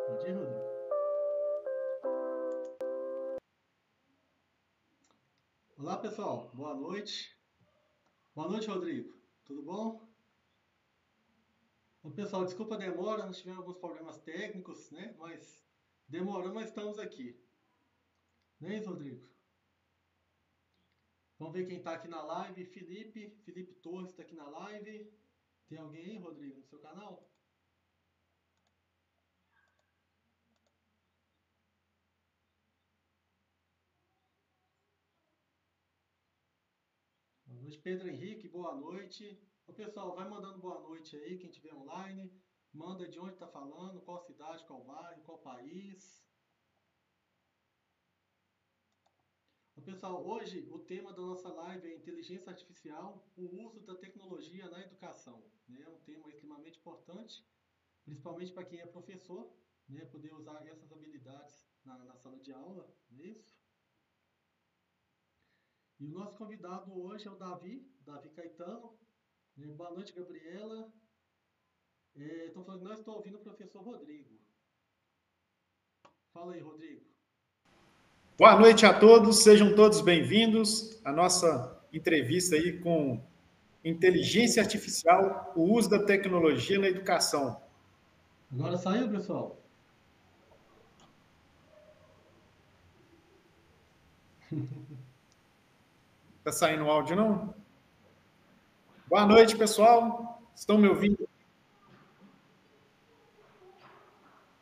Pode ir, Rodrigo. Olá, pessoal. Boa noite. Boa noite, Rodrigo. Tudo bom? Bom, pessoal, desculpa a demora, nós tivemos alguns problemas técnicos, né? Mas demorou, mas estamos aqui. Não é isso, Rodrigo? Vamos ver quem está aqui na live. Felipe Torres está aqui na live. Tem alguém aí, Rodrigo, no seu canal? Boa noite, Pedro Henrique, boa noite. Ô, pessoal, vai mandando boa noite aí, quem estiver online. Manda de onde está falando, qual cidade, qual bairro, qual país. Ô, pessoal, hoje o tema da nossa live é inteligência artificial, o uso da tecnologia na educação. Né? É um tema extremamente importante, principalmente para quem é professor, né? Poder usar essas habilidades na sala de aula, não é isso? E o nosso convidado hoje é o Davi Caetano. Boa noite, Gabriela. Estão falando que não estou ouvindo o professor Rodrigo. Fala aí, Rodrigo. Boa noite a todos, sejam todos bem-vindos à nossa entrevista aí com inteligência artificial, o uso da tecnologia na educação. Agora saiu, pessoal? Tá saindo o áudio, não? Boa noite, pessoal. Estão me ouvindo?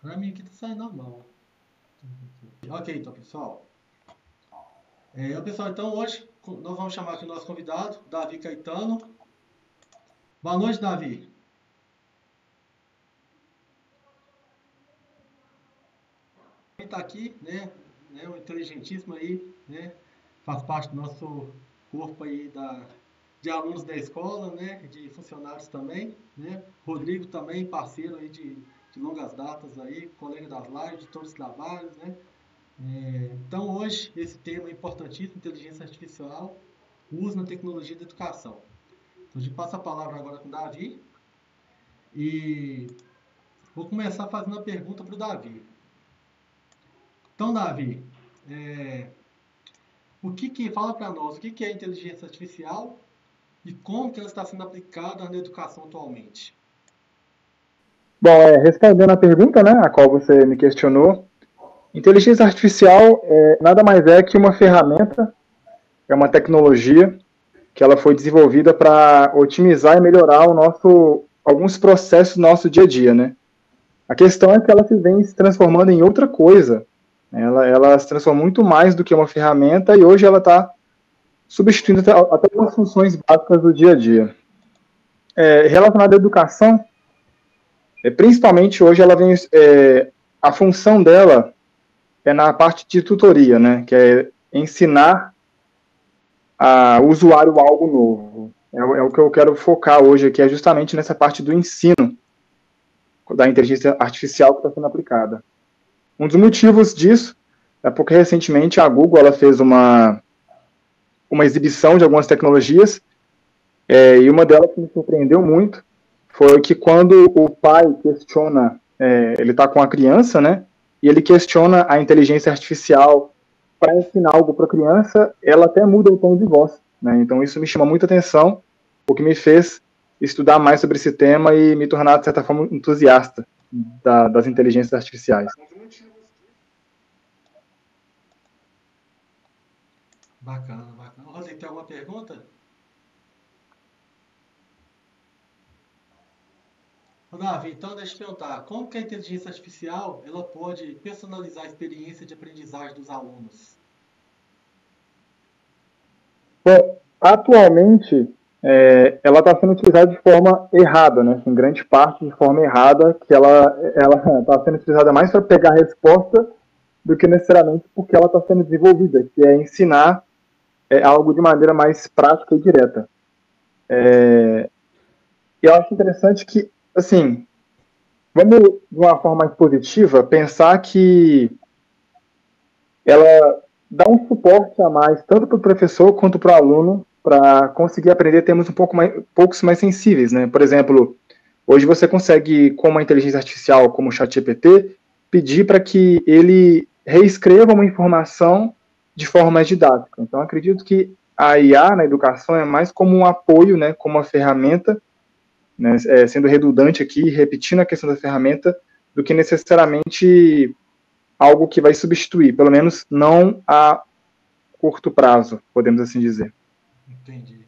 Para mim aqui tá saindo normal. Ok, então, pessoal. Pessoal, então hoje nós vamos chamar aqui o nosso convidado, Davi Caetano. Boa noite, Davi. Ele está aqui, né? Um inteligentíssimo aí, né? Faz parte do nosso corpo aí de alunos da escola, né? De funcionários também, né? Rodrigo também, parceiro aí de longas datas aí, colega das lives, de todos os trabalhos, né? Então hoje esse tema é importantíssimo, inteligência artificial, uso na tecnologia da educação. Então a gente passa a palavra agora com o Davi e vou começar fazendo a pergunta para o Davi. Então, Davi, fala para nós o que é inteligência artificial e como que ela está sendo aplicada na educação atualmente? Bom, respondendo a pergunta, né, a qual você me questionou, inteligência artificial nada mais é que uma ferramenta, é uma tecnologia que ela foi desenvolvida para otimizar e melhorar alguns processos do nosso dia a dia, né? A questão é que ela vem se transformando em outra coisa. Ela se transforma muito mais do que uma ferramenta e hoje ela está substituindo até algumas funções básicas do dia a dia. Relacionada à educação, principalmente hoje ela vem... a função dela é na parte de tutoria, né? Que é ensinar o usuário algo novo. É o que eu quero focar hoje aqui, é justamente nessa parte do ensino da inteligência artificial que está sendo aplicada. Um dos motivos disso é porque recentemente a Google ela fez uma exibição de algumas tecnologias e uma delas que me surpreendeu muito foi que quando o pai questiona, ele está com a criança, né? E ele questiona a inteligência artificial para ensinar algo para a criança, ela até muda o tom de voz, né? Então isso me chama muita atenção, o que me fez estudar mais sobre esse tema e me tornar, de certa forma, entusiasta das inteligências artificiais. Bacana, bacana. Rodrigo, tem alguma pergunta? Davi, então deixa eu te perguntar, como que a inteligência artificial ela pode personalizar a experiência de aprendizagem dos alunos? Bom, atualmente, ela está sendo utilizada de forma errada, né? Em grande parte de forma errada, que ela está sendo utilizada mais para pegar a resposta do que necessariamente porque ela está sendo desenvolvida, que é ensinar algo de maneira mais prática e direta. E eu acho interessante que, assim, vamos, de uma forma mais positiva, pensar que ela dá um suporte a mais, tanto para o professor quanto para o aluno, para conseguir aprender temas poucos mais sensíveis, né? Por exemplo, hoje você consegue, com uma inteligência artificial como o ChatGPT, pedir para que ele reescreva uma informação de forma mais didática. Então, acredito que a IA na educação é mais como um apoio, né, como uma ferramenta, né, sendo redundante aqui, repetindo a questão da ferramenta, do que necessariamente algo que vai substituir, pelo menos não a curto prazo, podemos assim dizer. Entendi.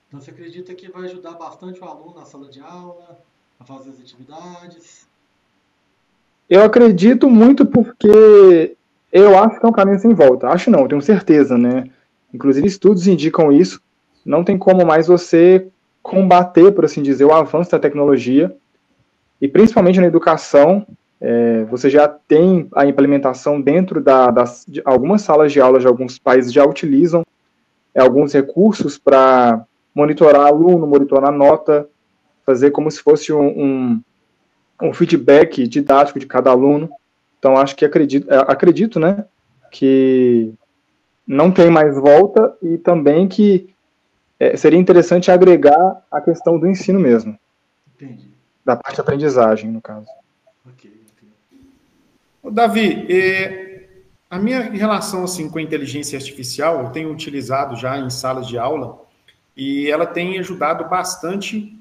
Então você acredita que vai ajudar bastante o aluno na sala de aula, a fazer as atividades? Eu acredito muito porque eu acho que é um caminho sem volta. Acho não, tenho certeza, né? Inclusive estudos indicam isso. Não tem como mais você combater, por assim dizer, o avanço da tecnologia, e principalmente na educação. Você já tem a implementação dentro de algumas salas de aula, de alguns países já utilizam alguns recursos para monitorar aluno, monitorar nota, fazer como se fosse um feedback didático de cada aluno. Então, acho que acredito, né, que não tem mais volta e também que seria interessante agregar a questão do ensino mesmo. Entendi. Da parte de aprendizagem, no caso. Ok. Davi, a minha relação assim, com a inteligência artificial, eu tenho utilizado já em salas de aula e ela tem ajudado bastante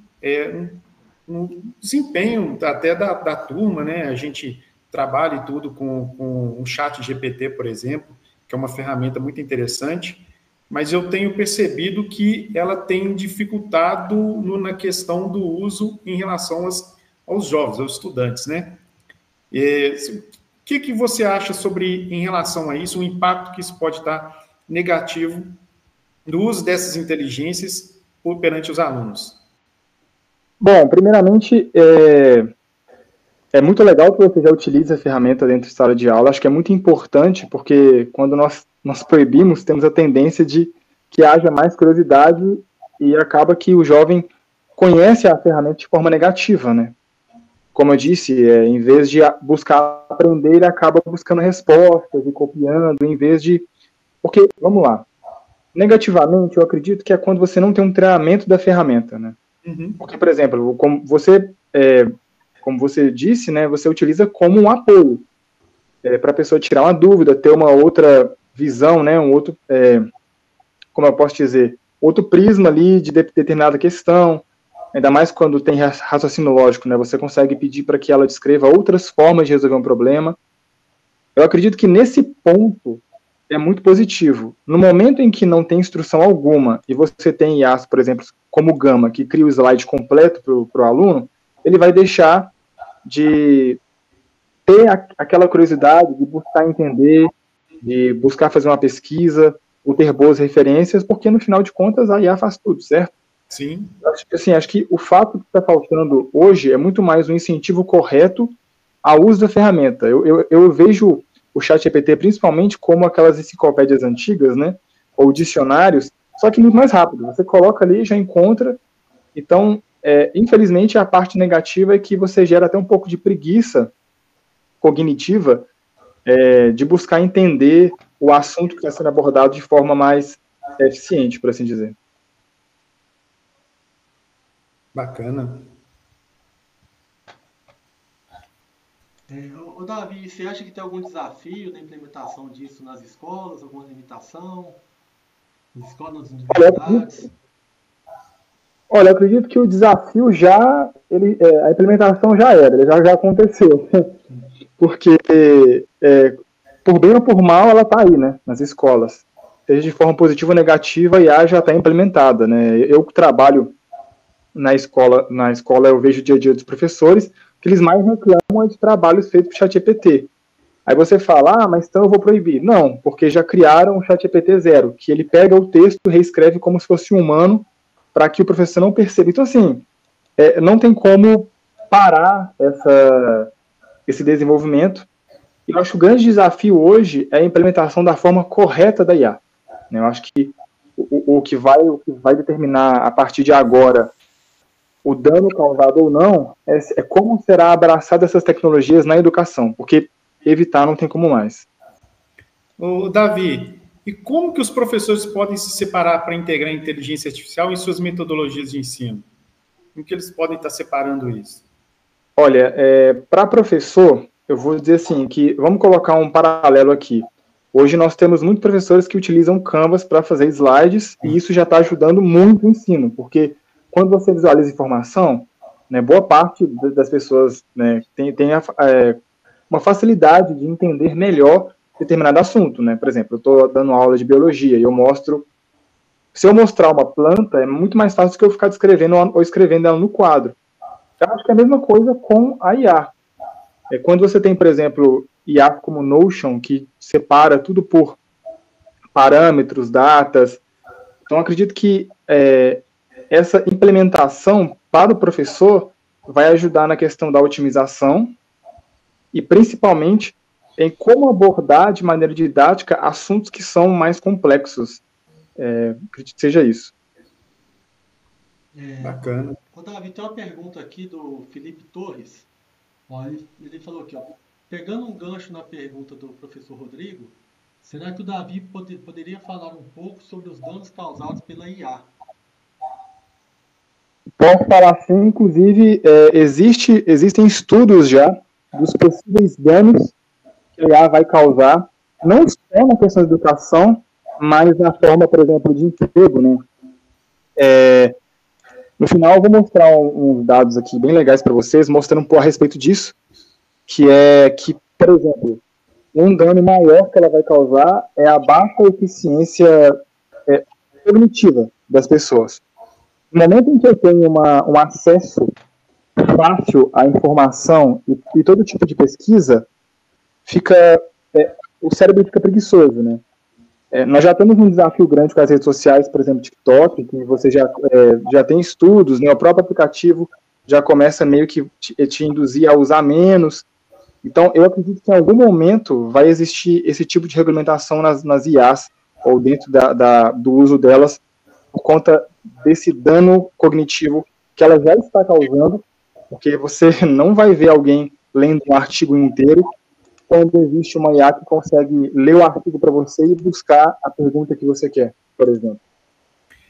no desempenho até da turma, né? A gente trabalha e tudo com um chat GPT, por exemplo, que é uma ferramenta muito interessante, mas eu tenho percebido que ela tem dificultado na questão do uso em relação aos jovens, aos estudantes, né? O que você acha em relação a isso, o impacto que isso pode estar negativo no uso dessas inteligências perante os alunos? Bom, primeiramente, é muito legal que você já utilize a ferramenta dentro de sala de aula. Acho que é muito importante, porque quando nós proibimos, temos a tendência de que haja mais curiosidade e acaba que o jovem conhece a ferramenta de forma negativa, né? Como eu disse, em vez de buscar aprender, ele acaba buscando respostas e copiando, em vez de... Porque, vamos lá, negativamente, eu acredito que é quando você não tem um treinamento da ferramenta, né? Uhum. Porque, por exemplo, como você disse, né, você utiliza como um apoio para a pessoa tirar uma dúvida, ter uma outra visão, né, um outro, como eu posso dizer, outro prisma ali de determinada questão, ainda mais quando tem raciocínio lógico, né, você consegue pedir para que ela descreva outras formas de resolver um problema. Eu acredito que nesse ponto é muito positivo. No momento em que não tem instrução alguma e você tem IAs, por exemplo, como o Gama, que cria o slide completo para o aluno, ele vai deixar de ter aquela curiosidade de buscar entender, de buscar fazer uma pesquisa, ou ter boas referências, porque no final de contas a IA faz tudo, certo? Sim. Acho que o fato que está faltando hoje é muito mais um incentivo correto ao uso da ferramenta. Eu vejo o ChatGPT principalmente como aquelas enciclopédias antigas, né? Ou dicionários, só que muito mais rápido. Você coloca ali e já encontra. Então, infelizmente, a parte negativa é que você gera até um pouco de preguiça cognitiva de buscar entender o assunto que está sendo abordado de forma mais eficiente, por assim dizer. Bacana. Ô Davi, você acha que tem algum desafio na implementação disso nas escolas, alguma limitação? Nas escolas, nas universidades? Olha, eu acredito que o desafio a implementação já era, ele já aconteceu. Porque, por bem ou por mal, ela está aí, né, nas escolas. Seja de forma positiva ou negativa, a IA já está implementada, né. Eu que trabalho na escola eu vejo o dia a dia dos professores, que eles mais reclamam de trabalhos feitos por ChatGPT. Aí você fala, mas então eu vou proibir. Não, porque já criaram o ChatGPT 0, que ele pega o texto e reescreve como se fosse um humano, para que o professor não perceba. Então, assim, não tem como parar esse desenvolvimento. E eu acho que o grande desafio hoje é a implementação da forma correta da IA. Eu acho que o que vai determinar a partir de agora o dano causado ou não é como será abraçada essas tecnologias na educação, porque evitar não tem como mais. Ô, Davi, e como que os professores podem se separar para integrar a inteligência artificial em suas metodologias de ensino? Como que eles podem estar separando isso? Olha, para professor, eu vou dizer assim, que vamos colocar um paralelo aqui. Hoje nós temos muitos professores que utilizam Canvas para fazer slides, e isso já está ajudando muito o ensino, porque quando você visualiza informação, né, boa parte das pessoas, né, tem uma facilidade de entender melhor determinado assunto, né? Por exemplo, eu estou dando aula de biologia e eu mostro. Se eu mostrar uma planta, é muito mais fácil do que eu ficar descrevendo ou escrevendo ela no quadro. Eu acho que é a mesma coisa com a IA. Quando você tem, por exemplo, IA como Notion, que separa tudo por parâmetros, datas. Então, acredito que essa implementação para o professor vai ajudar na questão da otimização e, principalmente, em como abordar de maneira didática assuntos que são mais complexos. Acredito que seja isso. Bacana. Davi, tem uma pergunta aqui do Felipe Torres. Ó, ele falou aqui, ó, pegando um gancho na pergunta do professor Rodrigo, será que o Davi poderia falar um pouco sobre os danos causados pela IA? Posso falar sim, inclusive existem estudos já dos possíveis danos que a IA vai causar, não só na questão da educação, mas na forma, por exemplo, de emprego, né? No final, eu vou mostrar uns dados aqui bem legais para vocês, mostrando um pouco a respeito disso, que é que, por exemplo, um dano maior que ela vai causar é a baixa eficiência cognitiva das pessoas. No momento em que eu tenho um acesso fácil à informação e todo tipo de pesquisa, o cérebro fica preguiçoso, né? Nós já temos um desafio grande com as redes sociais, por exemplo, TikTok, que você já tem estudos, né? O próprio aplicativo já começa meio que te induzir a usar menos. Então, eu acredito que em algum momento vai existir esse tipo de regulamentação nas IAs, ou dentro do uso delas, por conta desse dano cognitivo que ela já está causando, porque você não vai ver alguém lendo um artigo inteiro quando existe uma IA que consegue ler o artigo para você e buscar a pergunta que você quer, por exemplo.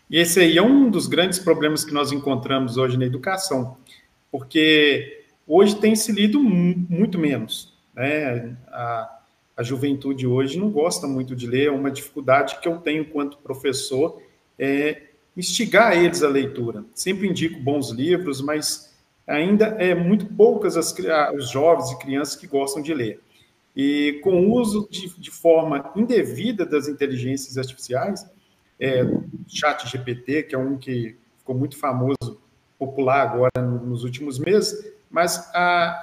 E esse aí é um dos grandes problemas que nós encontramos hoje na educação, porque hoje tem se lido muito menos, né? A juventude hoje não gosta muito de ler, é uma dificuldade que eu tenho enquanto professor, instigar eles à leitura. Sempre indico bons livros, mas ainda é muito poucas os jovens e crianças que gostam de ler. E com o uso de forma indevida das inteligências artificiais, Chat GPT, que é um que ficou muito famoso, popular agora nos últimos meses, mas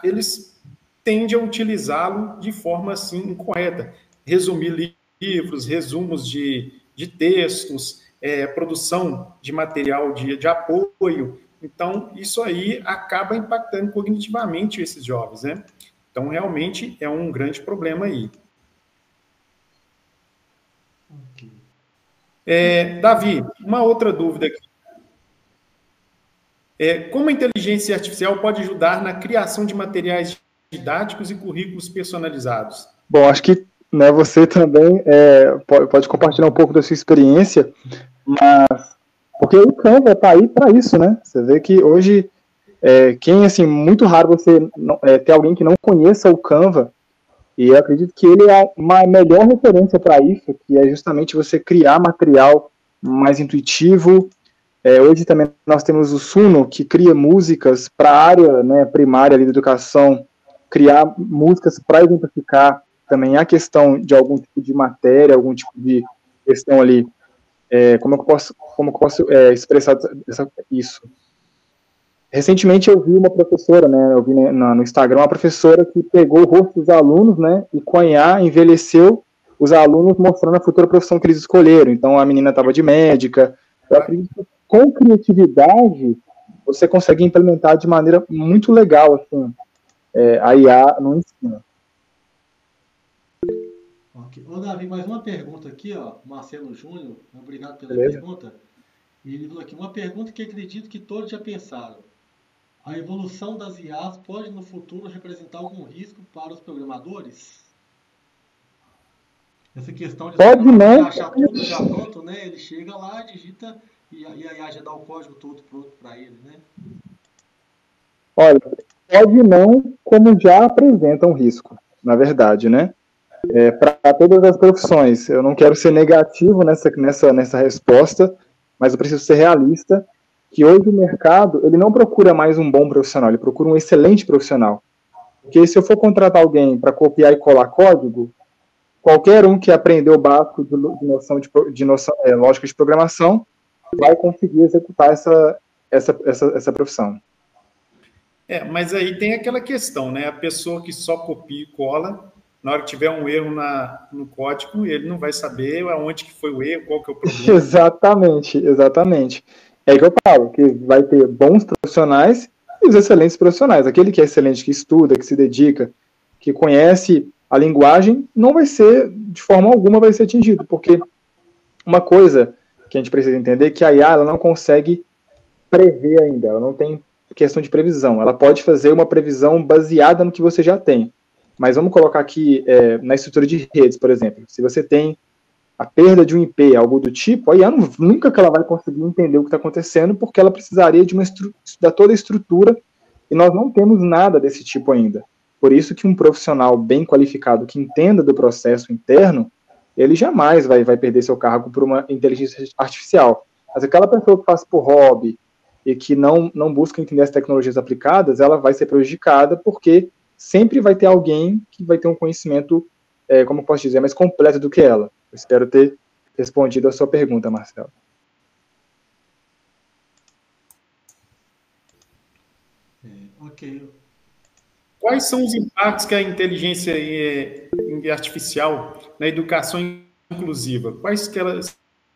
eles tendem a utilizá-lo de forma assim incorreta. Resumir livros, resumos de textos, produção de material de apoio. Então, isso aí acaba impactando cognitivamente esses jovens, né? Então, realmente, é um grande problema aí. Okay. Davi, uma outra dúvida aqui. Como a inteligência artificial pode ajudar na criação de materiais didáticos e currículos personalizados? Bom, acho que você também pode compartilhar um pouco da sua experiência, mas porque o Canva está aí para isso, né? Você vê que hoje muito raro você ter alguém que não conheça o Canva, e eu acredito que ele é uma melhor referência para isso, que é justamente você criar material mais intuitivo. Hoje também nós temos o Suno, que cria músicas para a área, né, primária ali da educação, criar músicas para exemplificar também a questão de algum tipo de matéria, algum tipo de questão ali. Como eu posso expressar isso? Recentemente eu vi uma professora, né, eu vi no Instagram uma professora que pegou o rosto dos alunos, né, e com a IA envelheceu os alunos mostrando a futura profissão que eles escolheram. Então a menina estava de médica. Eu acredito que com criatividade você consegue implementar de maneira muito legal assim, a IA no ensino. Okay. Ô, Davi, mais uma pergunta aqui, ó, Marcelo Júnior, obrigado pela pergunta. E ele falou aqui, uma pergunta que acredito que todos já pensaram. A evolução das IAs pode no futuro representar algum risco para os programadores? Essa questão de achar tudo já pronto, né? Ele chega lá, digita e a IA já dá o código todo pronto para ele, né? Olha, pode não, como já apresenta um risco, na verdade, né? Para todas as profissões. Eu não quero ser negativo nessa resposta, mas eu preciso ser realista, que hoje o mercado ele não procura mais um bom profissional, ele procura um excelente profissional. Porque se eu for contratar alguém para copiar e colar código, qualquer um que aprendeu o básico de noção lógica de programação vai conseguir executar essa profissão. Mas aí tem aquela questão, né? A pessoa que só copia e cola, na hora que tiver um erro no código, ele não vai saber aonde que foi o erro, qual que é o problema. Exatamente. É aí que eu falo, que vai ter bons profissionais e os excelentes profissionais. Aquele que é excelente, que estuda, que se dedica, que conhece a linguagem, não vai ser, de forma alguma, vai ser atingido, porque uma coisa que a gente precisa entender é que a IA ela não consegue prever ainda, ela não tem questão de previsão. Ela pode fazer uma previsão baseada no que você já tem. Mas vamos colocar aqui na estrutura de redes, por exemplo. Se você tem a perda de um IP, algo do tipo, a IA nunca que ela vai conseguir entender o que está acontecendo, porque ela precisaria de estudar toda a estrutura, e nós não temos nada desse tipo ainda. Por isso que um profissional bem qualificado, que entenda do processo interno, ele jamais vai perder seu cargo por uma inteligência artificial. Mas aquela pessoa que faz por hobby e que não busca entender as tecnologias aplicadas, ela vai ser prejudicada, porque sempre vai ter alguém que vai ter um conhecimento, como eu posso dizer, mais completo do que ela. Eu espero ter respondido a sua pergunta, Marcelo. Ok. Quais são os impactos que a inteligência artificial na educação inclusiva? Quais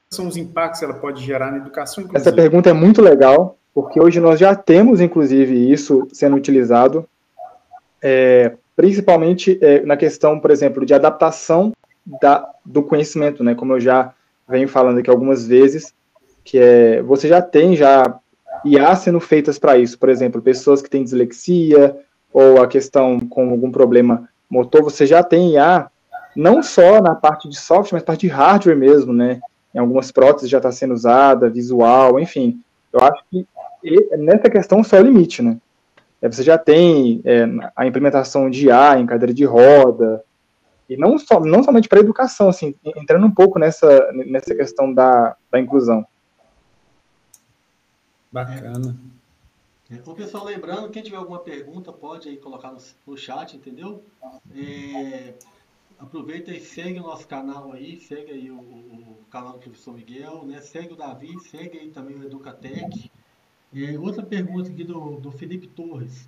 são os impactos que ela pode gerar na educação inclusiva? Essa pergunta é muito legal, porque hoje nós já temos, inclusive, isso sendo utilizado, principalmente na questão, por exemplo, de adaptação do conhecimento, né? Como eu já venho falando aqui algumas vezes, que você já tem IA sendo feitas para isso. Por exemplo, pessoas que têm dislexia ou a questão com algum problema motor, você já tem IA não só na parte de software, mas na parte de hardware mesmo, né? Em algumas próteses já está sendo usada, visual, enfim. Eu acho que nessa questão só é o limite, né? Você já tem a implementação de IA em cadeira de roda, e não somente para a educação, assim, entrando um pouco nessa questão da inclusão. Bacana. O pessoal, lembrando, quem tiver alguma pergunta pode aí colocar no chat, entendeu? Aproveita e segue o nosso canal aí, segue aí o canal do professor Miguel, né? Segue o Davi, segue aí também o Educatec. Outra pergunta aqui do Felipe Torres.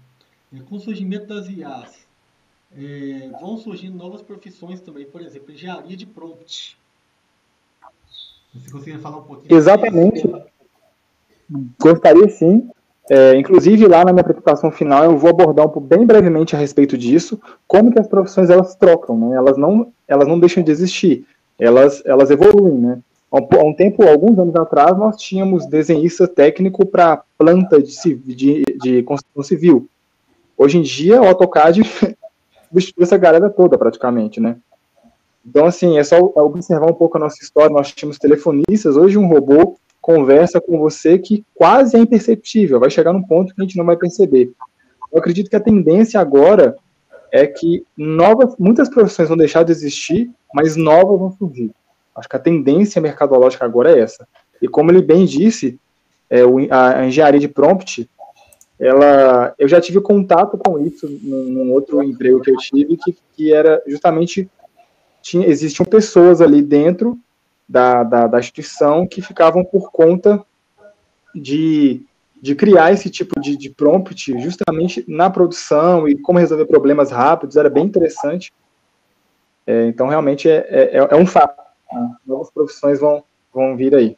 Com o surgimento das IAs, vão surgindo novas profissões também, por exemplo, engenharia de prompt. Você conseguiria falar um pouquinho? Exatamente. Gostaria sim. Inclusive, lá na minha apresentação final, eu vou abordar bem brevemente a respeito disso, como que as profissões elas trocam, né? Elas não deixam de existir, elas evoluem, né? Alguns anos atrás, nós tínhamos desenhista técnico para planta de construção civil. Hoje em dia, o AutoCAD substitui essa galera toda, praticamente, né? Então, assim, é só observar um pouco a nossa história. Nós tínhamos telefonistas, hoje um robô conversa com você que quase é imperceptível, vai chegar num ponto que a gente não vai perceber. Eu acredito que a tendência agora é que muitas profissões vão deixar de existir, mas novas vão surgir. Acho que a tendência mercadológica agora é essa. E como ele bem disse, a engenharia de prompt, eu já tive contato com isso num outro emprego que eu tive, que era justamente, existiam pessoas ali dentro da instituição que ficavam por conta de criar esse tipo de prompt justamente na produção e como resolver problemas rápidos, era bem interessante. Então, realmente, é um fato. Né? Novas profissões vão vir aí.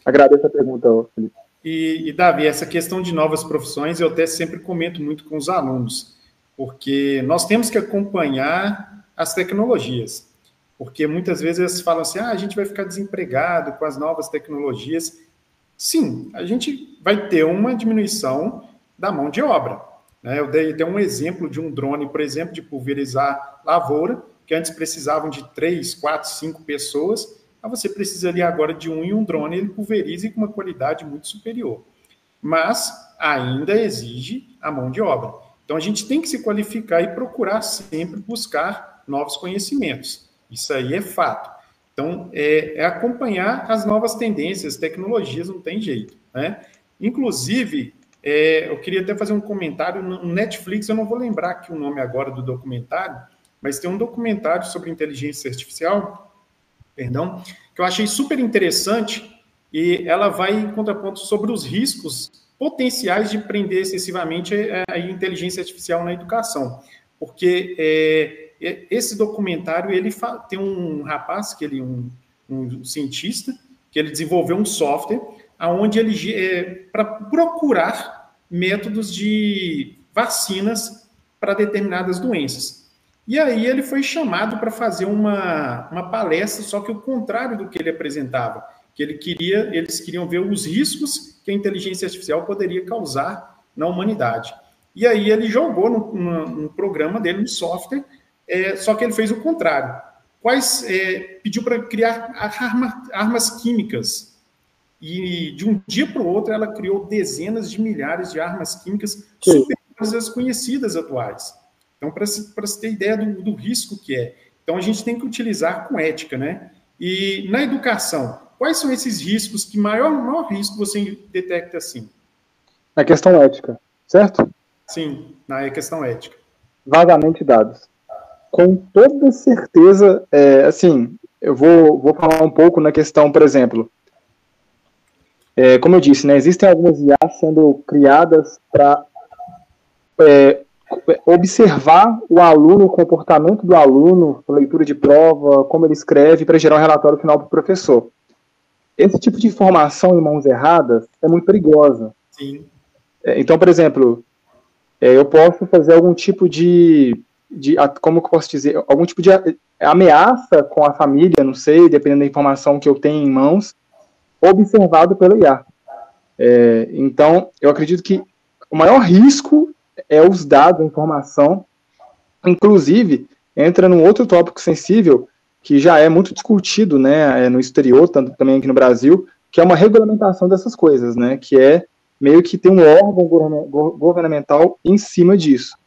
Agradeço a pergunta, Felipe. E, Davi, essa questão de novas profissões, eu até sempre comento muito com os alunos, porque nós temos que acompanhar as tecnologias. Porque muitas vezes eles falam assim, a gente vai ficar desempregado com as novas tecnologias. Sim, a gente vai ter uma diminuição da mão de obra. Né? Eu dei até um exemplo de um drone, por exemplo, de pulverizar lavoura, que antes precisavam de 3, 4, 5 pessoas, mas você precisa ali agora de um drone, ele pulveriza com uma qualidade muito superior. mas ainda exige a mão de obra. Então, a gente tem que se qualificar e procurar sempre buscar novos conhecimentos. Isso aí é fato. Então, é acompanhar as novas tendências, tecnologias, não tem jeito, né? Inclusive, eu queria até fazer um comentário no Netflix, eu não vou lembrar aqui o nome agora do documentário, mas tem um documentário sobre inteligência artificial, perdão, que eu achei super interessante, e ela vai em contraponto sobre os riscos potenciais de prender excessivamente a inteligência artificial na educação. Porque esse documentário, tem um rapaz, que ele um cientista, que ele desenvolveu um software onde ele, para procurar métodos de vacinas para determinadas doenças. E aí ele foi chamado para fazer uma palestra, só que o contrário do que ele apresentava, que eles queriam ver os riscos que a inteligência artificial poderia causar na humanidade. E aí ele jogou no programa dele, no software, só que ele fez o contrário. Pediu para criar armas químicas. E de um dia para o outro ela criou dezenas de milhares de armas químicas superiores às conhecidas atuais. Então, para se ter ideia do risco que é. Então, a gente tem que utilizar com ética, né? E na educação, quais são esses riscos? Que maior risco você detecta assim? Na questão ética, certo? Sim, na questão ética. Vazamento de dados. Com toda certeza, assim, eu vou falar um pouco na questão, por exemplo, como eu disse, né, existem algumas IAs sendo criadas para observar o aluno, o comportamento do aluno, leitura de prova, como ele escreve, para gerar um relatório final para o professor. Esse tipo de informação em mãos erradas é muito perigosa. Sim. Então, por exemplo, eu posso fazer algum tipo como eu posso dizer, algum tipo de ameaça com a família, não sei, dependendo da informação que eu tenho em mãos, observado pelo IA. Então, eu acredito que o maior risco é os dados, a informação. Inclusive, entra num outro tópico sensível, que já é muito discutido, né, no exterior, tanto também aqui no Brasil, que é uma regulamentação dessas coisas, né, que é meio que ter um órgão governamental em cima disso.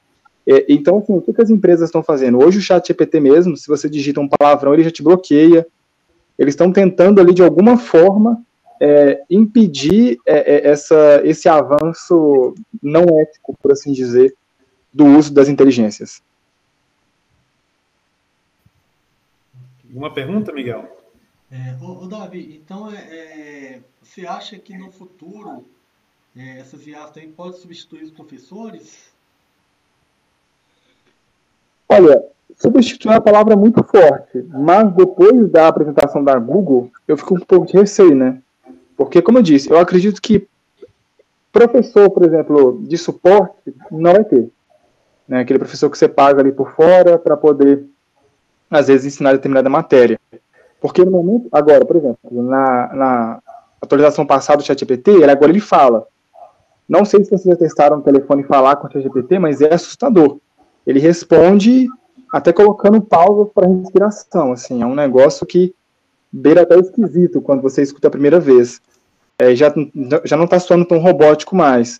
Então, assim, o que as empresas estão fazendo? Hoje o ChatGPT mesmo, se você digita um palavrão, ele já te bloqueia. Eles estão tentando ali, de alguma forma, impedir esse avanço não ético, por assim dizer, do uso das inteligências. Uma pergunta, Miguel? Davi, então você acha que no futuro essas IAs também podem substituir os professores? Olha, substituir é uma palavra muito forte, mas depois da apresentação da Google, eu fico um pouco de receio, né? Porque, como eu disse, eu acredito que professor, por exemplo, de suporte, não vai ter. Né? Aquele professor que você paga ali por fora para poder, às vezes, ensinar determinada matéria. Porque no momento, agora, por exemplo, na atualização passada do ChatGPT, agora ele fala. Não sei se vocês já testaram o telefone falar com o ChatGPT, mas é assustador. Ele responde até colocando pausas para respiração. Assim, é um negócio que beira até esquisito quando você escuta a primeira vez. Já não está soando tão robótico mais.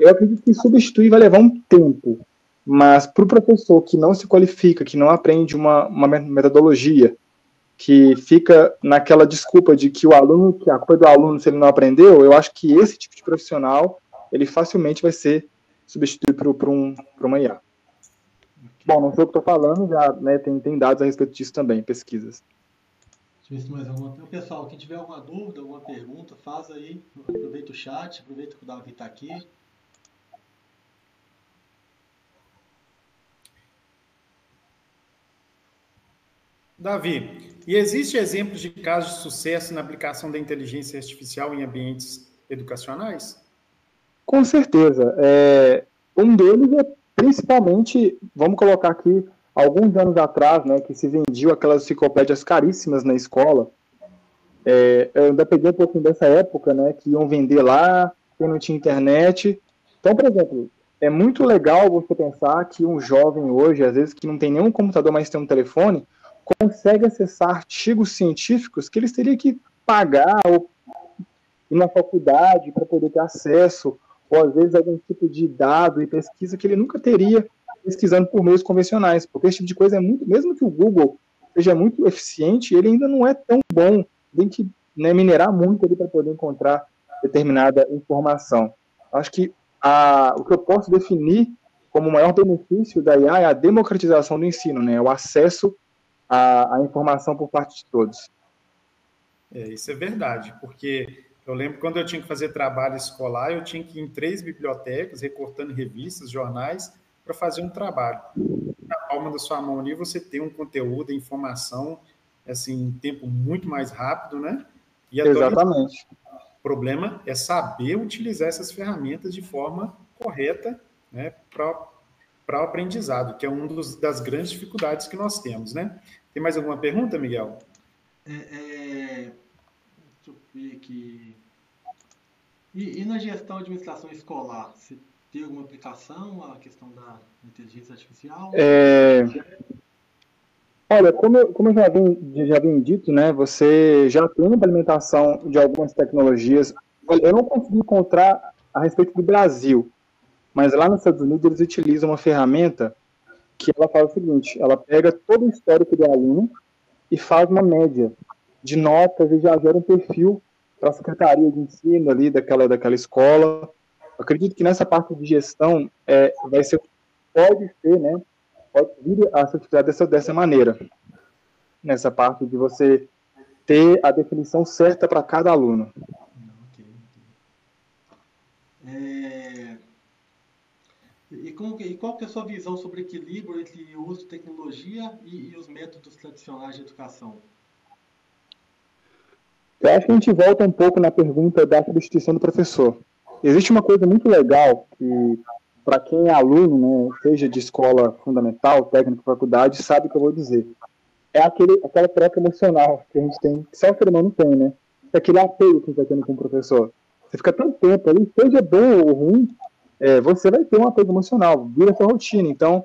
Eu acredito que substituir vai levar um tempo. Mas para o professor que não se qualifica, que não aprende uma metodologia, que fica naquela desculpa de que a culpa é do aluno se ele não aprendeu, eu acho que esse tipo de profissional, ele facilmente vai ser substituído por uma IA. Bom, não sei o que estou falando, já né, tem dados a respeito disso também, pesquisas. Deixa eu ver se mais alguma. Então, pessoal, quem tiver alguma dúvida, alguma pergunta, faz aí. Aproveita o chat, aproveita que o Davi está aqui. Davi, e existe exemplos de casos de sucesso na aplicação da inteligência artificial em ambientes educacionais? Com certeza. Um deles é principalmente, vamos colocar aqui, alguns anos atrás, né, que se vendiam aquelas enciclopédias caríssimas na escola. Eu ainda peguei um pouquinho dessa época, né, que iam vender lá, quem não tinha internet. Então, por exemplo, é muito legal você pensar que um jovem hoje, às vezes que não tem nenhum computador, mas tem um telefone, consegue acessar artigos científicos que eles teriam que pagar ou ir na faculdade para poder ter acesso, ou às vezes algum tipo de dado e pesquisa que ele nunca teria pesquisando por meios convencionais, porque esse tipo de coisa é muito, mesmo que o Google seja muito eficiente, ele ainda não é tão bom, tem que, né, minerar muito ali para poder encontrar determinada informação. Acho que o que eu posso definir como o maior benefício da IA é a democratização do ensino, né, o acesso à informação por parte de todos. Isso é verdade, porque eu lembro quando eu tinha que fazer trabalho escolar, eu tinha que ir em 3 bibliotecas, recortando revistas, jornais, para fazer um trabalho. Na palma da sua mão ali, você tem um conteúdo, informação, assim, em tempo muito mais rápido, né? E atualizado. Exatamente. O problema é saber utilizar essas ferramentas de forma correta, né, para o aprendizado, que é uma das grandes dificuldades que nós temos, né? Tem mais alguma pergunta, Miguel? Deixa eu ver aqui. E na gestão de administração escolar, você tem alguma aplicação a questão da inteligência artificial? Olha, como eu já vim dito, né, você já tem uma implementação de algumas tecnologias. Eu não consegui encontrar a respeito do Brasil, mas lá nos Estados Unidos eles utilizam uma ferramenta que ela faz o seguinte, ela pega todo o histórico do aluno e faz uma média de notas e já gera um perfil para a secretaria de ensino ali daquela escola. Eu acredito que nessa parte de gestão pode ser, né, pode vir a ser utilizado dessa maneira, nessa parte de você ter a definição certa para cada aluno. Ok. E qual que é a sua visão sobre o equilíbrio entre o uso de tecnologia e os métodos tradicionais de educação? Eu acho que a gente volta um pouco na pergunta da substituição do professor. Existe uma coisa muito legal que, para quem é aluno, né, seja de escola fundamental, técnica, faculdade, sabe o que eu vou dizer. É aquela troca emocional que a gente tem, que só o ser humano tem, né? É aquele apego que a gente vai tendo com o professor. Você fica tanto tempo ali, seja bom ou ruim, você vai ter um apego emocional, vira sua rotina. Então,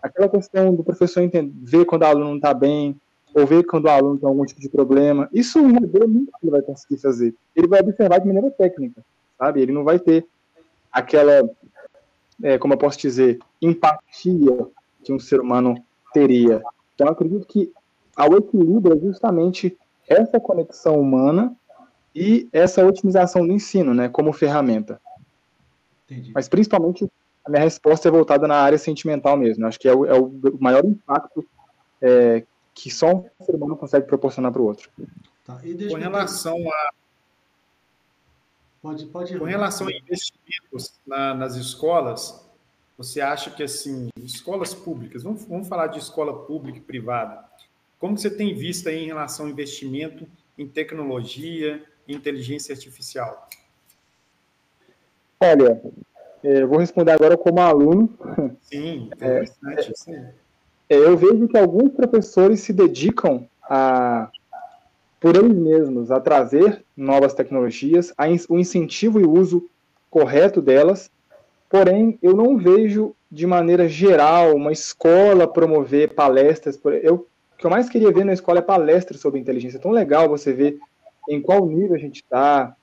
aquela questão do professor ver quando o aluno não está bem, ou ver quando o aluno tem algum tipo de problema, isso um robô nunca vai conseguir fazer. Ele vai observar de maneira técnica, sabe? Ele não vai ter aquela, como eu posso dizer, empatia que um ser humano teria. Então, eu acredito que ao equilíbrio é justamente essa conexão humana e essa otimização do ensino, né, como ferramenta. Entendi. Mas, principalmente, a minha resposta é voltada na área sentimental mesmo. Acho que é o maior impacto que só um ser humano consegue proporcionar para o outro. Tá. Com relação a Pode Com relação a investimentos nas escolas, você acha que, assim, escolas públicas, vamos falar de escola pública e privada, como você tem visto aí em relação ao investimento em tecnologia e inteligência artificial? Olha, eu vou responder agora como aluno. Sim, interessante. Eu vejo que alguns professores se dedicam por eles mesmos a trazer novas tecnologias, o incentivo e o uso correto delas, porém eu não vejo de maneira geral uma escola promover palestras. O que eu mais queria ver na escola é palestras sobre inteligência. É tão legal você ver em qual nível a gente está,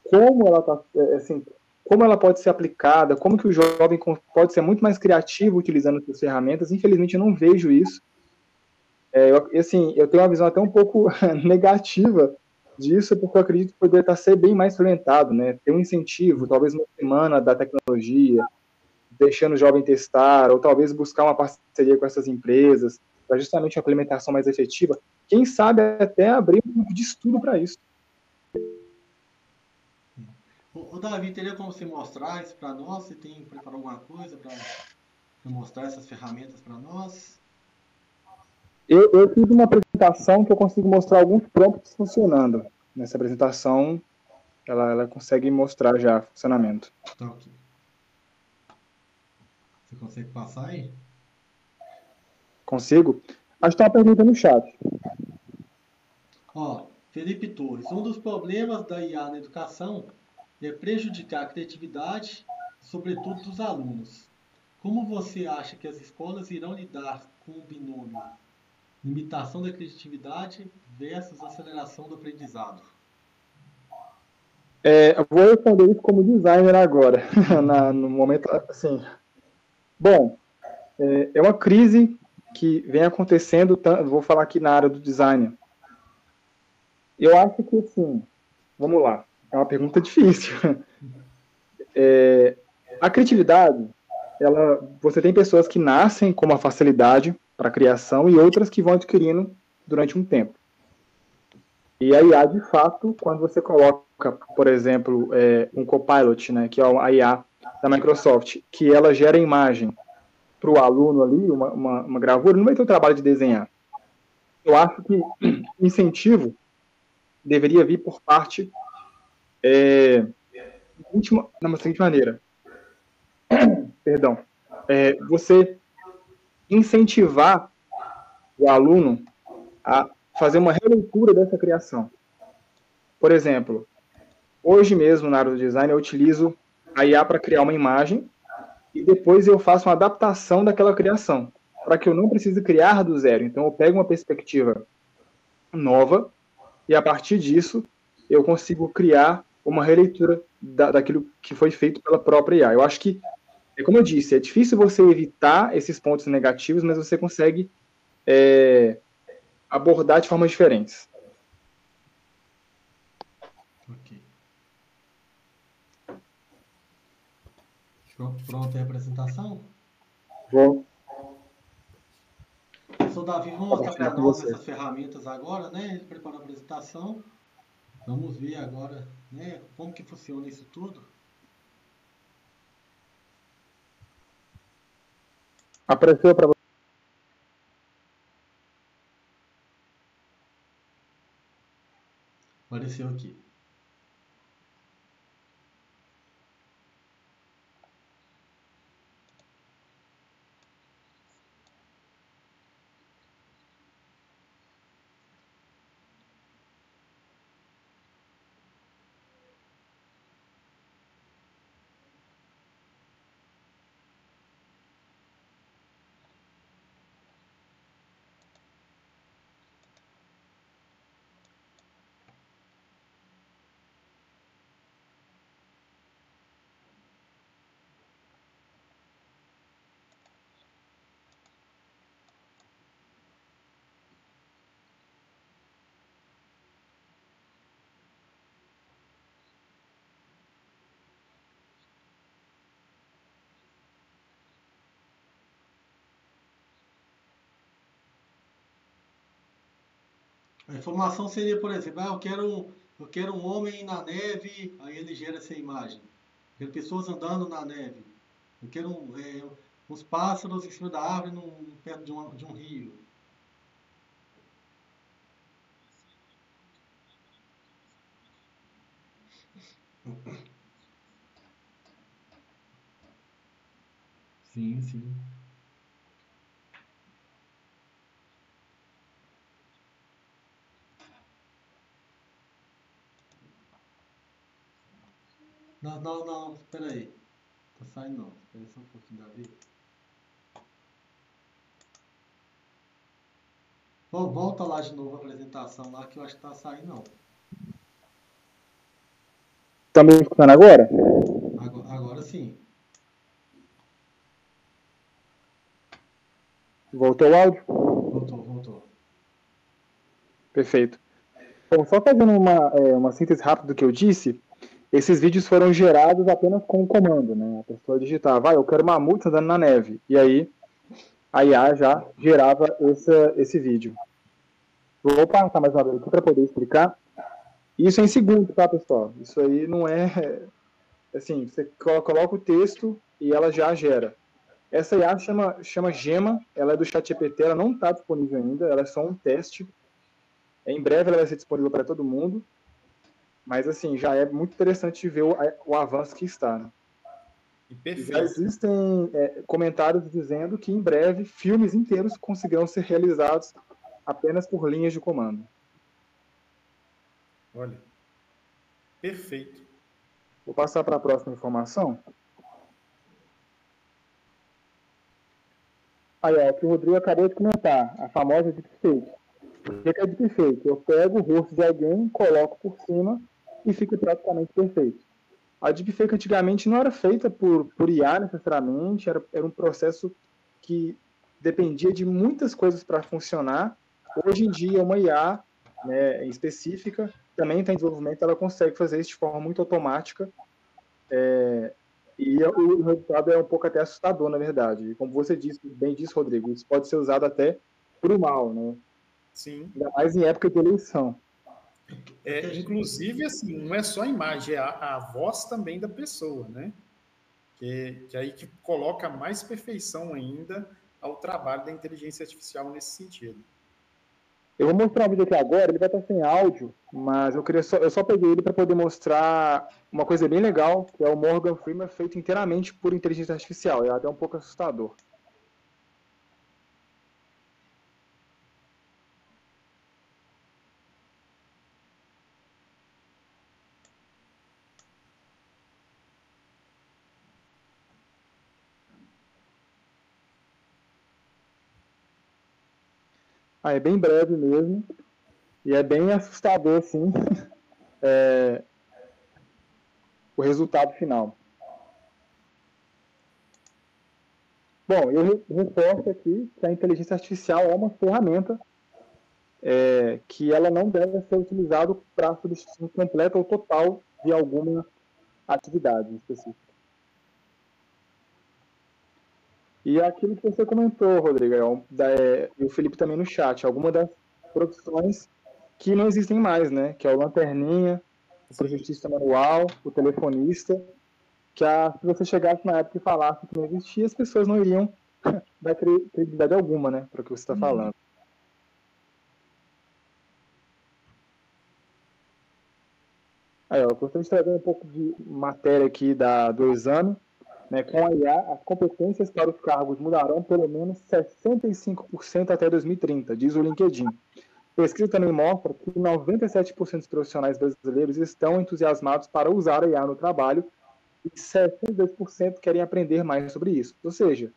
como ela está, assim, como ela pode ser aplicada, como que o jovem pode ser muito mais criativo utilizando essas ferramentas. Infelizmente eu não vejo isso. Eu tenho uma visão até um pouco negativa disso, porque eu acredito que poderia ser bem mais implementado, né? Ter um incentivo, talvez uma semana da tecnologia, deixando o jovem testar, ou talvez buscar uma parceria com essas empresas, para justamente uma implementação mais efetiva. Quem sabe até abrir um grupo de estudo para isso. O Davi, teria como você mostrar isso para nós? Você tem preparado alguma coisa para mostrar essas ferramentas para nós? Eu fiz uma apresentação que eu consigo mostrar alguns prompts funcionando. Nessa apresentação, ela consegue mostrar já o funcionamento. Tá ok. Você consegue passar aí? Consigo? Acho que tem uma pergunta no chat. Felipe Torres. Um dos problemas da IA na educação é prejudicar a criatividade, sobretudo dos alunos. Como você acha que as escolas irão lidar com o binômio limitação da criatividade versus aceleração do aprendizado? Eu vou responder isso como designer agora, no momento, assim. Bom, é uma crise que vem acontecendo, vou falar aqui na área do design. Eu acho que, assim, vamos lá, é uma pergunta difícil. A criatividade, você tem pessoas que nascem com uma facilidade para a criação e outras que vão adquirindo durante um tempo. E a IA, de fato, quando você coloca, por exemplo, um Copilot, né, que é a IA da Microsoft, que ela gera imagem para o aluno ali, uma gravura, não vai ter o trabalho de desenhar. Eu acho que incentivo deveria vir por parte da seguinte maneira. Perdão. Você incentivar o aluno a fazer uma releitura dessa criação. Por exemplo, hoje mesmo na área do design eu utilizo a IA para criar uma imagem e depois eu faço uma adaptação daquela criação, para que eu não precise criar do zero. Então eu pego uma perspectiva nova e a partir disso eu consigo criar uma releitura daquilo que foi feito pela própria IA. Eu acho que, como eu disse, é difícil você evitar esses pontos negativos, mas você consegue abordar de formas diferentes. Ok. Pronto a apresentação? Vou. Professor Davi, vamos mostrar para nós essas ferramentas agora, né? Ele preparou a apresentação. Vamos ver agora, né, como que funciona isso tudo. Apareceu para você? Apareceu aqui. A informação seria, por exemplo, eu quero um homem na neve, aí ele gera essa imagem. Eu quero pessoas andando na neve. Eu quero uns pássaros em cima da árvore perto de um rio. Sim, sim. Não, espera aí. Tá saindo não. Espera só um pouquinho, Davi. Volta lá de novo a apresentação lá que eu acho que tá saindo não. Tá me escutando agora? Agora sim. Voltou o áudio? Voltou. Perfeito. Bom, só fazendo uma síntese rápida do que eu disse, esses vídeos foram gerados apenas com um comando, né? A pessoa digitava, eu quero mamute andando na neve. E aí, a IA já gerava esse vídeo. Vou passar mais uma vez aqui para poder explicar. Isso é em segundos, tá, pessoal? Isso aí não é... Assim, você coloca o texto e ela já gera. Essa IA chama Gema, ela é do ChatGPT, ela não está disponível ainda, ela é só um teste. Em breve ela vai ser disponível para todo mundo. Mas, assim, já é muito interessante ver o avanço que está, né? Já existem comentários dizendo que, em breve, filmes inteiros conseguirão ser realizados apenas por linhas de comando. Olha, perfeito. Vou passar para a próxima informação. Aí, ó, o que o Rodrigo acabou de comentar, a famosa deepfake. O que é deepfake? Eu pego o rosto de alguém, coloco por cima e fica praticamente perfeito. A deepfake antigamente não era feita por IA necessariamente, era um processo que dependia de muitas coisas para funcionar. Hoje em dia, uma IA, né, específica, também está em desenvolvimento, ela consegue fazer isso de forma muito automática, e o resultado é um pouco até assustador, na verdade. E como você disse, bem disse, Rodrigo, isso pode ser usado até para o mal, né? Sim. Ainda mais em época de eleição. Inclusive, assim, não é só a imagem, é a voz também da pessoa, né? Que aí que coloca mais perfeição ainda ao trabalho da inteligência artificial nesse sentido. Eu vou mostrar um vídeo aqui agora, ele vai estar sem áudio, mas eu só peguei ele para poder mostrar uma coisa bem legal, que é o Morgan Freeman feito inteiramente por inteligência artificial. É até um pouco assustador. É bem breve mesmo, e é bem assustador, assim, o resultado final. Bom, eu reforço aqui que a inteligência artificial é uma ferramenta que ela não deve ser utilizada para substituição completa ou total de alguma atividade específica. E aquilo que você comentou, Rodrigo, e o Felipe também no chat, algumas das profissões que não existem mais, né? Que é o lanterninha, o projetista manual, o telefonista, se você chegasse na época e falasse que não existia, as pessoas não iriam dar credibilidade alguma, né, para o que você está falando. Aí, eu gostaria de trazer um pouco de matéria aqui do exame. Né, com a IA, as competências para os cargos mudarão pelo menos 65% até 2030, diz o LinkedIn. Pesquisa também mostra que 97% dos profissionais brasileiros estão entusiasmados para usar a IA no trabalho e 62% querem aprender mais sobre isso. Ou seja,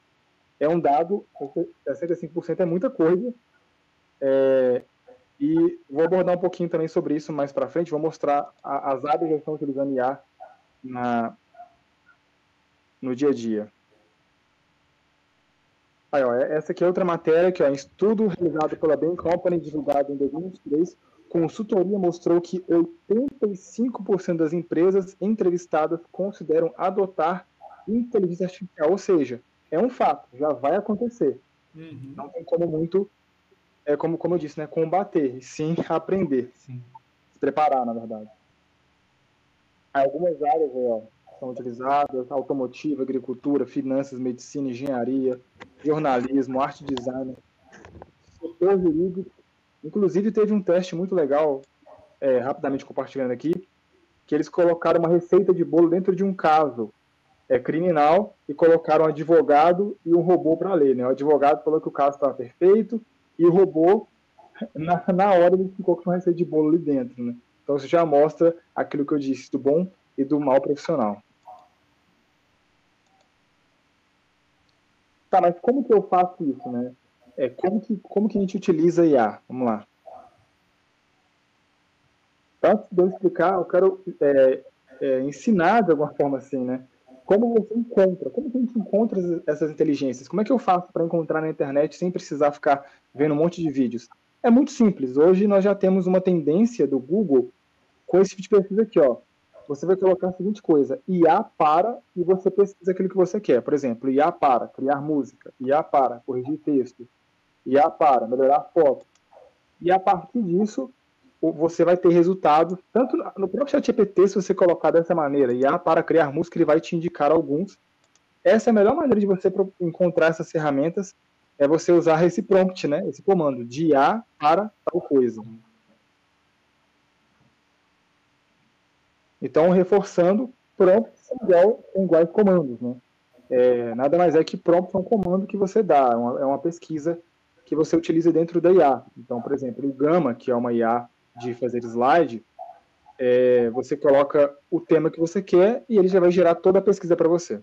é um dado, 65% é muita coisa, e vou abordar um pouquinho também sobre isso mais para frente, vou mostrar as áreas que estão utilizando IA no dia a dia. Aí, ó, essa aqui é outra matéria, que é um estudo realizado pela Bain Company, divulgado em 2023. Consultoria mostrou que 85% das empresas entrevistadas consideram adotar inteligência artificial, ou seja, é um fato, já vai acontecer. Uhum. Não tem como muito, como eu disse, né, combater, sim aprender. Sim. Se preparar, na verdade. Algumas áreas são utilizadas: automotiva, agricultura, finanças, medicina, engenharia, jornalismo, arte e design, setor jurídico. Inclusive, teve um teste muito legal, rapidamente compartilhando aqui, que eles colocaram uma receita de bolo dentro de um caso criminal e colocaram um advogado e um robô para ler. Né? O advogado falou que o caso estava perfeito e o robô, na hora, ele ficou com uma receita de bolo ali dentro. Né? Então, isso já mostra aquilo que eu disse, do bom e do mal profissional. Tá, mas como que eu faço isso, né? Como que a gente utiliza IA? Vamos lá. Antes de eu explicar, eu quero ensinar de alguma forma assim, né? Como que a gente encontra essas inteligências? Como é que eu faço para encontrar na internet sem precisar ficar vendo um monte de vídeos? É muito simples. Hoje nós já temos uma tendência do Google com esse tipo de pesquisa aqui, ó. Você vai colocar a seguinte coisa: IA para, e você pesquisa aquilo que você quer. Por exemplo, IA para criar música, IA para corrigir texto, IA para melhorar foto. E a partir disso, você vai ter resultados, tanto no próprio ChatGPT, se você colocar dessa maneira, IA para criar música, ele vai te indicar alguns. Essa é a melhor maneira de você encontrar essas ferramentas, é você usar esse prompt, né? Esse comando, de IA para tal coisa. Então, reforçando, prompts são iguais comandos, né? Nada mais é que prompt é um comando que você dá, é uma pesquisa que você utiliza dentro da IA. Então, por exemplo, o Gama, que é uma IA de fazer slide, você coloca o tema que você quer e ele já vai gerar toda a pesquisa para você.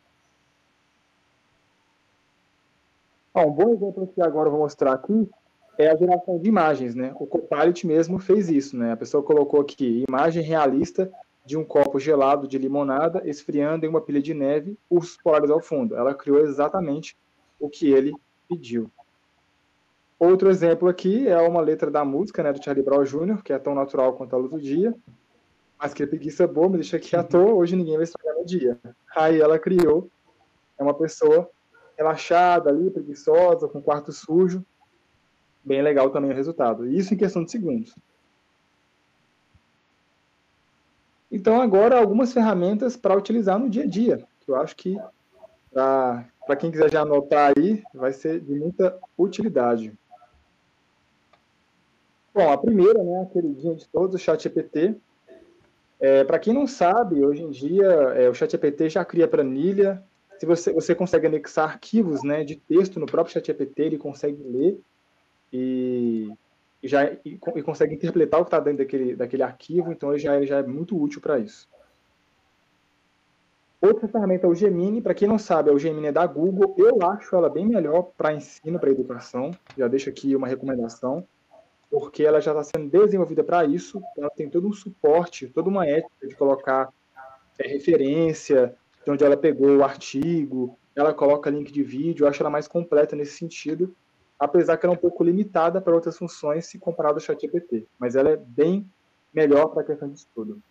Um bom exemplo que agora eu vou mostrar aqui é a geração de imagens, né? O Copilot mesmo fez isso, né? A pessoa colocou aqui imagem realista de um copo gelado de limonada esfriando em uma pilha de neve, ursos polares ao fundo. Ela criou exatamente o que ele pediu. Outro exemplo aqui é uma letra da música, né, do Charlie Brown Jr., que é tão natural quanto a luz do dia, mas que preguiça boa, me deixa aqui à toa, hoje ninguém vai estragar meu dia. Aí ela criou, é uma pessoa relaxada ali, preguiçosa, com o quarto sujo, bem legal também o resultado. Isso em questão de segundos. Então agora algumas ferramentas para utilizar no dia a dia, que eu acho que para quem quiser já anotar aí, vai ser de muita utilidade. Bom, a primeira, né, a queridinha de todos, o ChatGPT. Para quem não sabe, hoje em dia o ChatGPT já cria planilha. Se você consegue anexar arquivos, né, de texto no próprio ChatGPT, ele consegue ler e consegue interpretar o que está dentro daquele arquivo, então ele já é muito útil para isso. Outra ferramenta é o Gemini. Para quem não sabe, o Gemini é da Google. Eu acho ela bem melhor para ensino, para educação. Já deixo aqui uma recomendação, porque ela já está sendo desenvolvida para isso. Ela tem todo um suporte, toda uma ética de colocar referência, de onde ela pegou o artigo, ela coloca link de vídeo. Eu acho ela mais completa nesse sentido, apesar que ela é um pouco limitada para outras funções se comparado ao ChatGPT. Mas ela é bem melhor para a questão de estudo.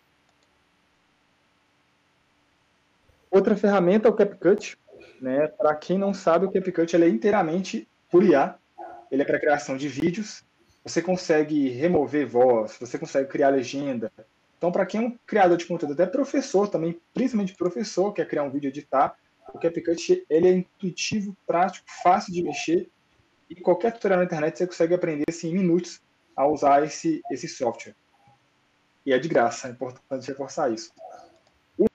Outra ferramenta é o CapCut, né? Para quem não sabe, o CapCut ele é inteiramente por IA. Ele é para criação de vídeos. Você consegue remover voz, você consegue criar legenda. Então, para quem é um criador de conteúdo, até professor também, principalmente professor, quer criar um vídeo e editar, o CapCut ele é intuitivo, prático, fácil de mexer. E qualquer tutorial na internet você consegue aprender assim, em minutos a usar esse software. E é de graça, é importante reforçar isso. O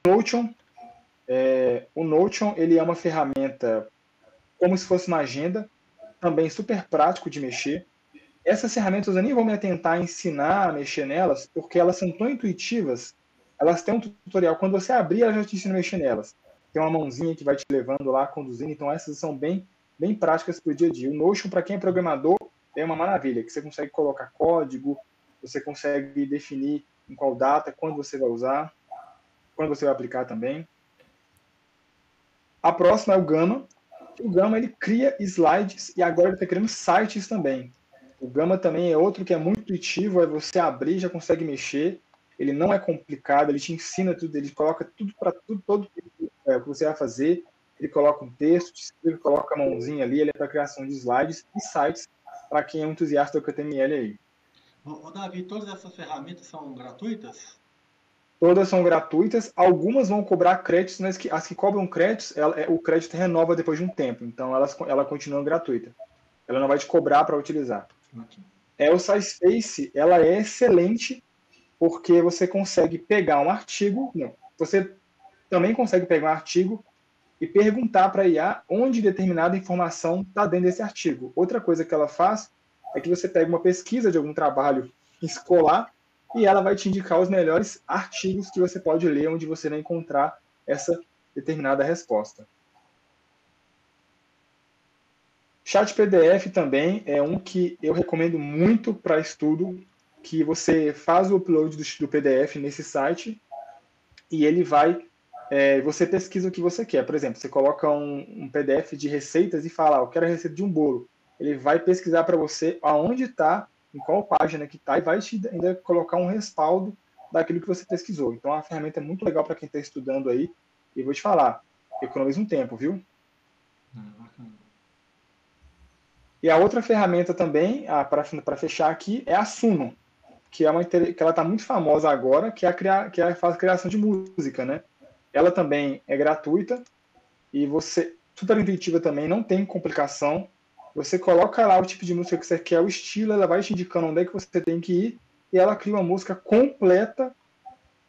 Notion ele é uma ferramenta como se fosse uma agenda, também super prático de mexer. Essas ferramentas eu nem vou me atentar a ensinar a mexer nelas, porque elas são tão intuitivas, elas têm um tutorial, quando você abrir, ela já te ensina a mexer nelas. Tem uma mãozinha que vai te levando lá, conduzindo, então essas são bem práticas para o dia a dia. O Notion, para quem é programador, é uma maravilha, que você consegue colocar código, você consegue definir em qual data, quando você vai usar, quando você vai aplicar também. A próxima é o Gamma. O Gamma ele cria slides e agora ele está criando sites também. O Gamma também é outro que é muito intuitivo, é você abrir, já consegue mexer. Ele não é complicado, ele te ensina tudo, ele coloca tudo para todo o que você vai fazer. Ele coloca um texto, te escreve, coloca a mãozinha ali, ele é para criação de slides e sites para quem é um entusiasta do HTML aí. Ô, Davi, todas essas ferramentas são gratuitas? Todas são gratuitas, algumas vão cobrar créditos, mas as que cobram créditos, o crédito renova depois de um tempo, então ela continua gratuita. Ela não vai te cobrar para utilizar. O SciSpace, ela é excelente, porque você consegue pegar um artigo, você também consegue pegar um artigo e perguntar para a IA onde determinada informação está dentro desse artigo. Outra coisa que ela faz é que você pega uma pesquisa de algum trabalho escolar e ela vai te indicar os melhores artigos que você pode ler, onde você vai encontrar essa determinada resposta. Chat PDF também é um que eu recomendo muito para estudo, que você faz o upload do PDF nesse site e ele vai, você pesquisa o que você quer. Por exemplo, você coloca um PDF de receitas e fala, eu quero a receita de um bolo. Ele vai pesquisar para você aonde está, em qual página que está, e vai te ainda colocar um respaldo daquilo que você pesquisou. Então, a ferramenta é muito legal para quem está estudando aí. E vou te falar, economiza um tempo, viu? Bacana. E a outra ferramenta também, para fechar aqui, é a Suno, que ela está muito famosa agora, que faz criação de música, né? Ela também é gratuita e super intuitiva também, não tem complicação. Você coloca lá o tipo de música que você quer, o estilo, ela vai te indicando onde é que você tem que ir e ela cria uma música completa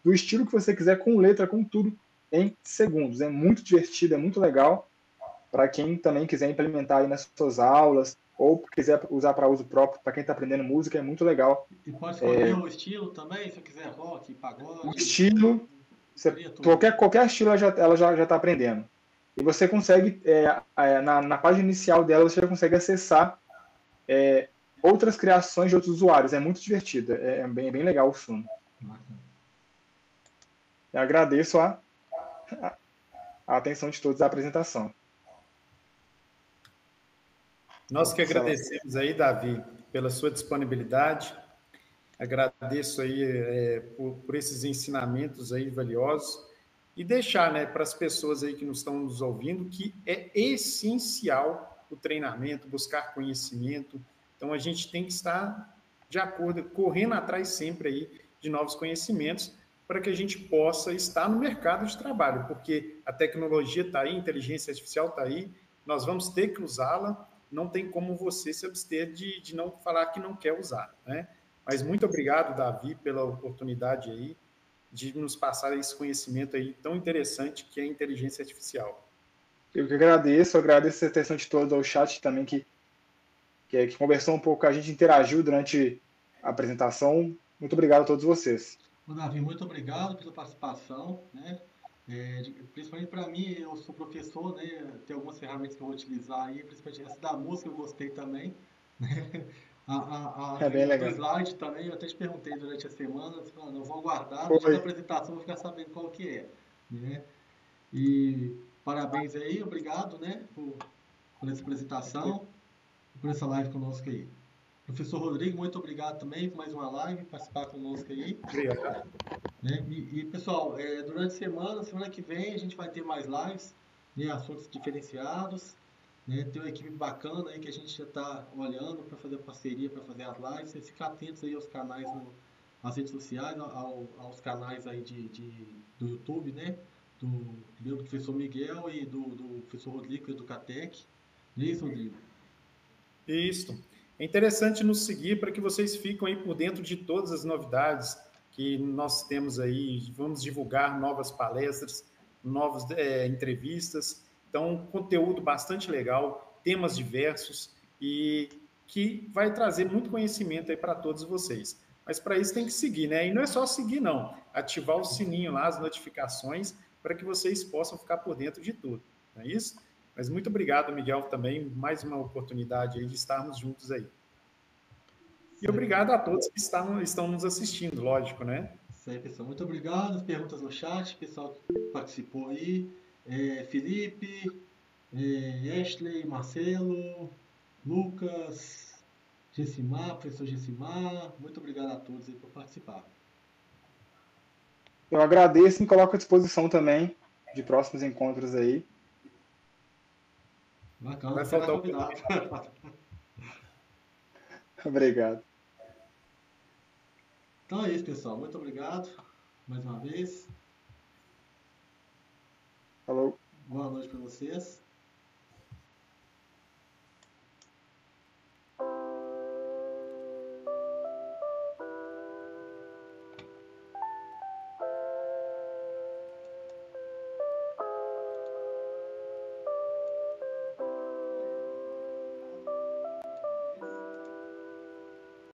do estilo que você quiser, com letra, com tudo, em segundos. É muito divertido, é muito legal para quem também quiser implementar aí nas suas aulas ou quiser usar para uso próprio, para quem está aprendendo música, é muito legal. E pode escolher o estilo também, se eu quiser rock, pagode. O estilo, qualquer estilo ela já está aprendendo. E você consegue, na página inicial dela, você já consegue acessar outras criações de outros usuários. É muito divertido, é bem legal o Suno. Eu agradeço a atenção de todos à apresentação. Nós que agradecemos aí, Davi, pela sua disponibilidade. Agradeço aí por esses ensinamentos aí valiosos e deixar, né, para as pessoas aí que nos estão nos ouvindo que é essencial o treinamento, buscar conhecimento. Então a gente tem que estar de acordo, correndo atrás sempre aí de novos conhecimentos para que a gente possa estar no mercado de trabalho, porque a tecnologia está aí, a inteligência artificial está aí, nós vamos ter que usá-la, não tem como você se abster de não falar que não quer usar, né? Mas muito obrigado, Davi, pela oportunidade aí de nos passar esse conhecimento aí tão interessante que é a inteligência artificial. Eu que agradeço a atenção de todos, ao chat também que conversou um pouco, a gente interagiu durante a apresentação. Muito obrigado a todos vocês. Davi, muito obrigado pela participação, né? Principalmente para mim, eu sou professor, né? Tem algumas ferramentas que eu vou utilizar aí, principalmente essa da música eu gostei também, né? É bem Do legal. slide também, eu até te perguntei durante a semana, você falou, não, eu vou aguardar, no dia da Foi. apresentação eu vou ficar sabendo qual que é, né? E parabéns aí, obrigado, né, por essa apresentação e por essa live conosco aí. Professor Rodrigo, muito obrigado também por mais uma live, participar conosco aí. Obrigado. Né? Pessoal, durante a semana que vem a gente vai ter mais lives, né, assuntos diferenciados, né, tem uma equipe bacana aí que a gente já está olhando para fazer parceria, para fazer as lives. Vocês fiquem atentos aí aos canais, às redes sociais, aos canais aí do YouTube, né, do professor Miguel e do professor Rodrigo, do Catec. Não é isso, Rodrigo? Isso. É interessante nos seguir para que vocês fiquem aí por dentro de todas as novidades que nós temos aí. Vamos divulgar novas palestras, novas entrevistas. Então, conteúdo bastante legal, temas diversos e que vai trazer muito conhecimento aí para todos vocês. Mas para isso tem que seguir, né? E não é só seguir, não. Ativar o sininho lá, as notificações, para que vocês possam ficar por dentro de tudo. Não é isso? Mas muito obrigado, Miguel, também, mais uma oportunidade aí de estarmos juntos aí. E obrigado a todos que estão nos assistindo, lógico, né? Isso aí, pessoal. Muito obrigado. As perguntas no chat, pessoal que participou aí. Felipe, Ashley, Marcelo, Lucas, Gessimar, professor Gessimar. Muito obrigado a todos aí por participar. Eu agradeço e coloco à disposição também de próximos encontros aí. Bacana, Vai será faltar convidado. Obrigado. Então é isso, pessoal. Muito obrigado mais uma vez. Falou. Boa noite para vocês.